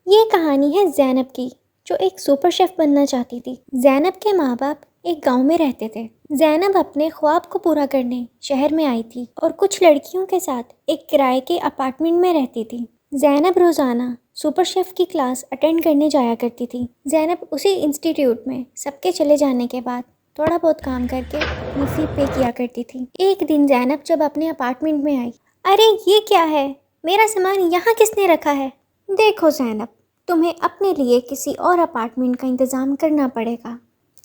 ये कहानी है ज़ैनब की, जो एक सुपर शेफ़ बनना चाहती थी। ज़ैनब के माँ बाप एक गांव में रहते थे। ज़ैनब अपने ख्वाब को पूरा करने शहर में आई थी और कुछ लड़कियों के साथ एक किराए के अपार्टमेंट में रहती थी। ज़ैनब रोज़ाना सुपर शेफ़ की क्लास अटेंड करने जाया करती थी। ज़ैनब उसी इंस्टीट्यूट में सबके चले जाने के बाद थोड़ा बहुत काम करके अपनी फ़ी पे किया करती थी। एक दिन ज़ैनब जब अपने अपार्टमेंट में आई, अरे ये क्या है, मेरा सामान यहाँ किसने रखा है? देखो ज़ैनब, तुम्हें अपने लिए किसी और अपार्टमेंट का इंतज़ाम करना पड़ेगा,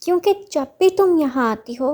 क्योंकि जब भी तुम यहाँ आती हो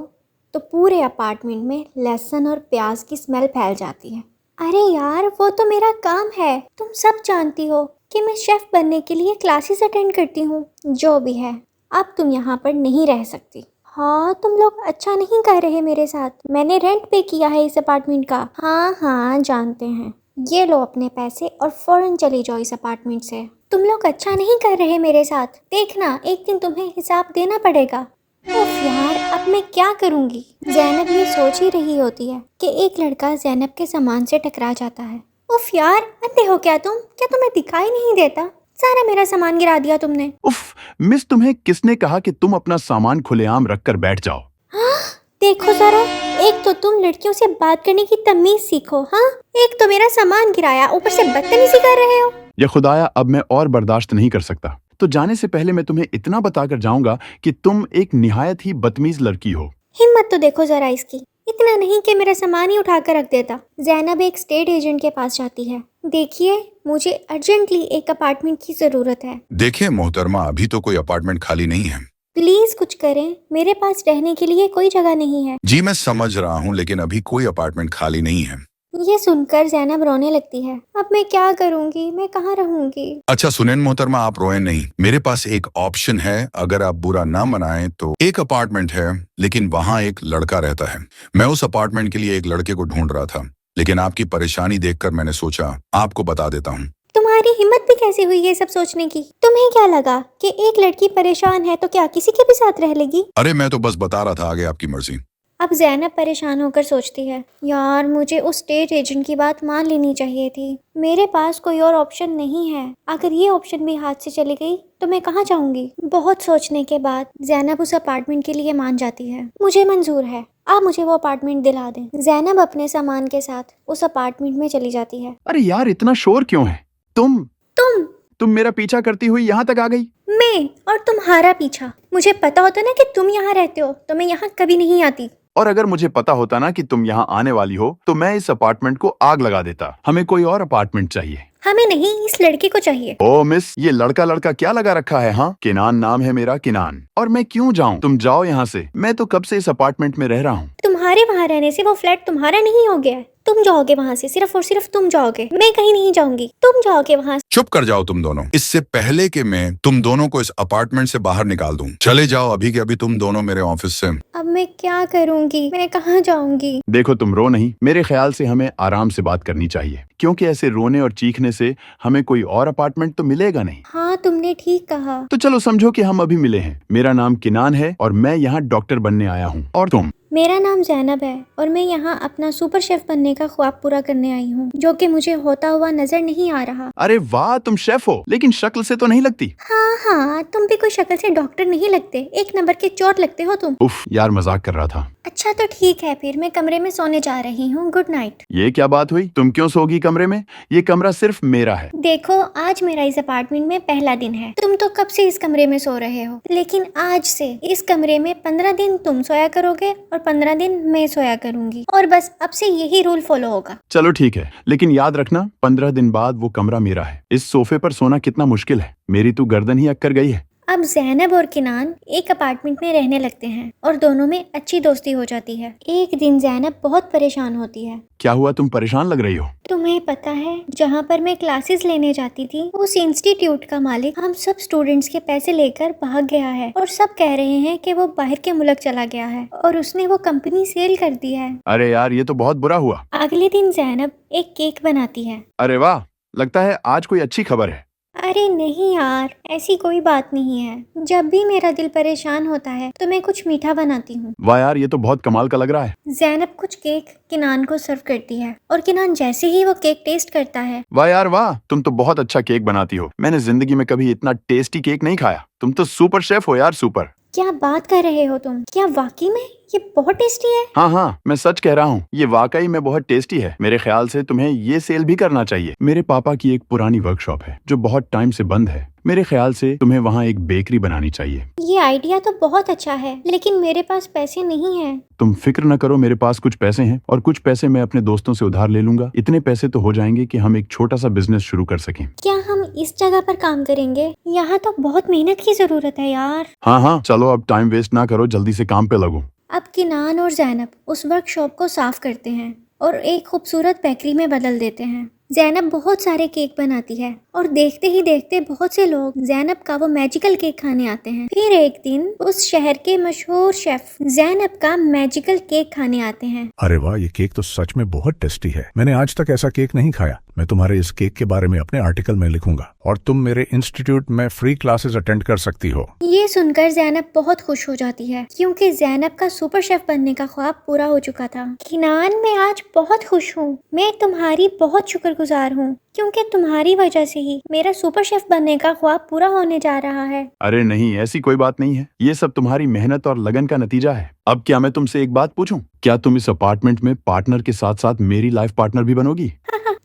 तो पूरे अपार्टमेंट में लहसुन और प्याज की स्मेल फैल जाती है। अरे यार, वो तो मेरा काम है। तुम सब जानती हो कि मैं शेफ़ बनने के लिए क्लासेस अटेंड करती हूँ। जो भी है, अब तुम यहाँ पर नहीं रह सकती। हाँ, तुम लोग अच्छा नहीं कर रहे मेरे साथ। मैंने रेंट पे किया है इस अपार्टमेंट का। हाँ हाँ, जानते हैं। ये लो अपने पैसे और फौरन चली जाओ इस अपार्टमेंट से। तुम लोग अच्छा नहीं कर रहे मेरे साथ। देखना, एक दिन तुम्हें हिसाब देना पड़ेगा। उफ यार, अब मैं क्या करूँगी? ज़ैनब ये सोच ही रही होती है कि एक लड़का ज़ैनब के सामान से टकरा जाता है। उफ यार, अंधे हो क्या तुम? क्या तुम्हें दिखाई नहीं देता? सारा मेरा सामान गिरा दिया तुमने। उफ, मिस तुम्हें किसने कहा कि तुम अपना सामान खुलेआम रखकर बैठ जाओ? हाँ, देखो जरा, एक तो तुम लड़कियों से बात करने की तमीज सीखो। हाँ, एक तो मेरा सामान गिराया, ऊपर से बदतमीजी कर रहे हो। या खुदाया, अब मैं और बर्दाश्त नहीं कर सकता। तो जाने से पहले मैं तुम्हें इतना बताकर जाऊंगा कि तुम एक निहायत ही बदतमीज लड़की हो। हिम्मत तो देखो जरा इसकी। इतना नहीं कि मेरा सामान ही उठा कर रख देता। ज़ैनब एक स्टेट एजेंट के पास जाती है। देखिए, मुझे अर्जेंटली एक अपार्टमेंट की ज़रूरत है। देखिए मोहतरमा, अभी तो कोई अपार्टमेंट खाली नहीं है। प्लीज़ कुछ करें, मेरे पास रहने के लिए कोई जगह नहीं है। जी मैं समझ रहा हूँ, लेकिन अभी कोई अपार्टमेंट खाली नहीं है। ये सुनकर ज़ैनब रोने लगती है। अब मैं क्या करूँगी? मैं कहाँ रहूँगी? अच्छा सुनें मोहतरमा, आप रोएं नहीं। मेरे पास एक ऑप्शन है, अगर आप बुरा ना मनाएं तो। एक अपार्टमेंट है, लेकिन वहाँ एक लड़का रहता है। मैं उस अपार्टमेंट के लिए एक लड़के को ढूंढ रहा था, लेकिन आपकी परेशानी देखकर मैंने सोचा आपको बता देता हूँ। तुम्हारी हिम्मत भी कैसे हुई ये सब सोचने की? तुम्हें क्या लगा कि एक लड़की परेशान है तो क्या किसी के भी साथ रह लेगी? अरे मैं तो बस बता रहा था, आगे आपकी मर्जी। अब ज़ैनब परेशान होकर सोचती है, यार मुझे उस स्टेट एजेंट की बात मान लेनी चाहिए थी। मेरे पास कोई और ऑप्शन नहीं है। अगर ये ऑप्शन भी हाथ से चली गई तो मैं कहाँ जाऊंगी? बहुत सोचने के बाद ज़ैनब उस अपार्टमेंट के लिए मान जाती है। मुझे मंजूर है, आप मुझे वो अपार्टमेंट दिला दें। ज़ैनब अपने सामान के साथ उस अपार्टमेंट में चली जाती है। अरे यार, इतना शोर क्यों है? तुम तुम तुम मेरा पीछा करती हुई यहाँ तक आ गई। मैं और तुम्हारा पीछा। मुझे पता होता ना कि तुम यहाँ रहते हो तो मैं यहाँ कभी नहीं आती। और अगर मुझे पता होता ना कि तुम यहाँ आने वाली हो तो मैं इस अपार्टमेंट को आग लगा देता। हमें कोई और अपार्टमेंट चाहिए। हमें नहीं, इस लड़के को चाहिए। ओ मिस, ये लड़का लड़का क्या लगा रखा है? हाँ, किनान नाम है मेरा, किनान। और मैं क्यों जाऊँ? तुम जाओ यहाँ से। मैं तो कब से इस अपार्टमेंट में रह रहा हूँ। तुम्हारे वहाँ रहने से वो फ्लैट तुम्हारा नहीं हो गया है। तुम जाओगे वहाँ से, सिर्फ और सिर्फ तुम जाओगे। मैं कहीं नहीं जाऊंगी, तुम जाओगे वहाँ से। चुप कर जाओ तुम दोनों, इससे पहले कि मैं तुम दोनों को इस अपार्टमेंट से बाहर निकाल दूं। चले जाओ अभी के अभी तुम दोनों मेरे ऑफिस से। अब मैं क्या करूँगी? मैं कहाँ जाऊँगी? देखो, तुम रो नहीं। मेरे ख्याल से हमें आराम से बात करनी चाहिए, क्योंकि ऐसे रोने और चीखने से हमें कोई और अपार्टमेंट तो मिलेगा नहीं। हाँ, तुमने ठीक कहा। तो चलो समझो कि हम अभी मिले हैं। मेरा नाम किनान है और मैं यहाँ डॉक्टर बनने आया हूँ। और तुम? मेरा नाम ज़ैनब है और मैं यहाँ अपना सुपर शेफ बनने का ख्वाब पूरा करने आई हूँ, जो कि मुझे होता हुआ नजर नहीं आ रहा। अरे वाह, तुम शेफ हो, लेकिन शक्ल से तो नहीं लगती। हाँ हाँ, तुम भी कोई शक्ल से डॉक्टर नहीं लगते, एक नंबर के चोर लगते हो तुम। उफ यार, मजाक कर रहा था। अच्छा तो ठीक है, फिर मैं कमरे में सोने जा रही हूँ। Good night. ये क्या बात हुई? तुम क्यों सोगी कमरे में? ये कमरा सिर्फ मेरा है। देखो, आज मेरा इस अपार्टमेंट में पहला दिन है। तुम तो कब से इस कमरे में सो रहे हो, लेकिन आज से इस कमरे में 15 दिन तुम सोया करोगे और 15 दिन मैं सोया करूंगी। और बस अब से यही रूल फॉलो होगा। चलो ठीक है, लेकिन याद रखना 15 दिन बाद वो कमरा मेरा है। इस सोफे पर सोना कितना मुश्किल है। मेरी तो गर्दन ही अक्कर गई है। अब ज़ैनब और किनान एक अपार्टमेंट में रहने लगते हैं और दोनों में अच्छी दोस्ती हो जाती है। एक दिन ज़ैनब बहुत परेशान होती है। क्या हुआ? तुम परेशान लग रही हो। तुम्हें पता है, जहाँ पर मैं क्लासेस लेने जाती थी, उस इंस्टीट्यूट का मालिक हम सब स्टूडेंट्स के पैसे लेकर भाग गया है और सब कह रहे हैं कि वो बाहर के मुल्क चला गया है और उसने वो कंपनी सेल कर दी है। अरे यार, ये तो बहुत बुरा हुआ। अगले दिन ज़ैनब एक केक बनाती है। अरे वाह, लगता है आज कोई अच्छी खबर है। अरे नहीं यार, ऐसी कोई बात नहीं है। जब भी मेरा दिल परेशान होता है तो मैं कुछ मीठा बनाती हूँ। वाह यार, ये तो बहुत कमाल का लग रहा है। ज़ैनब कुछ केक किनान को सर्व करती है और किनान जैसे ही वो केक टेस्ट करता है। वाह यार वाह, तुम तो बहुत अच्छा केक बनाती हो। मैंने जिंदगी में कभी इतना टेस्टी केक नहीं खाया। तुम तो सुपर शेफ हो यार, सुपर। क्या बात कर रहे हो तुम? क्या वाकई में ये बहुत टेस्टी है? हाँ, मैं सच कह रहा हूँ, ये वाकई में बहुत टेस्टी है। मेरे ख्याल से तुम्हें ये सेल भी करना चाहिए। मेरे पापा की एक पुरानी वर्कशॉप है जो बहुत टाइम से बंद है। मेरे ख्याल से तुम्हें वहाँ एक बेकरी बनानी चाहिए। ये आइडिया तो बहुत अच्छा है, लेकिन मेरे पास पैसे नहीं हैं। तुम फिक्र न करो, मेरे पास कुछ पैसे हैं और कुछ पैसे मैं अपने दोस्तों से उधार ले लूंगा। इतने पैसे तो हो जाएंगे कि हम एक छोटा सा बिजनेस शुरू कर सकें। क्या हम इस जगह पर काम करेंगे? यहाँ तो बहुत मेहनत की जरूरत है यार। हाँ, चलो अब टाइम वेस्ट ना करो, जल्दी से काम पे लगो। अब किनान और ज़ैनब उस वर्कशॉप को साफ करते हैं और एक खूबसूरत बेकरी में बदल देते हैं। ज़ैनब बहुत सारे केक बनाती है और देखते ही देखते बहुत से लोग ज़ैनब का वो मैजिकल केक खाने आते हैं। फिर एक दिन उस शहर के मशहूर शेफ ज़ैनब का मैजिकल केक खाने आते हैं। अरे वाह, ये केक तो सच में बहुत टेस्टी है। मैंने आज तक ऐसा केक नहीं खाया। मैं तुम्हारे इस केक के बारे में अपने आर्टिकल में लिखूंगा और तुम मेरे इंस्टीट्यूट में फ्री क्लासेस अटेंड कर सकती हो। ये सुनकर ज़ैनब बहुत खुश हो जाती है क्योंकि ज़ैनब का सुपर शेफ बनने का ख्वाब पूरा हो चुका था। किनान, मैं आज बहुत खुश हूँ। मैं तुम्हारी बहुत शुक्रगुजार हूँ क्योंकि तुम्हारी वजह से ही मेरा सुपर शेफ बनने का ख्वाब पूरा होने जा रहा है। अरे नहीं, ऐसी कोई बात नहीं है। ये सब तुम्हारी मेहनत और लगन का नतीजा है। अब क्या मैं तुमसे एक बात पूछूं? क्या तुम इस अपार्टमेंट में पार्टनर के साथ साथ मेरी लाइफ पार्टनर भी बनोगी?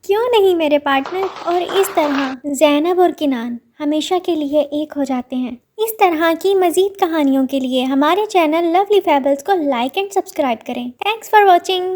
क्यों नहीं मेरे पार्टनर। और इस तरह ज़ैनब और किनान हमेशा के लिए एक हो जाते हैं। इस तरह की मजीद कहानियों के लिए हमारे चैनल लवली फेबल्स को लाइक एंड सब्सक्राइब करें। Thanks for watching.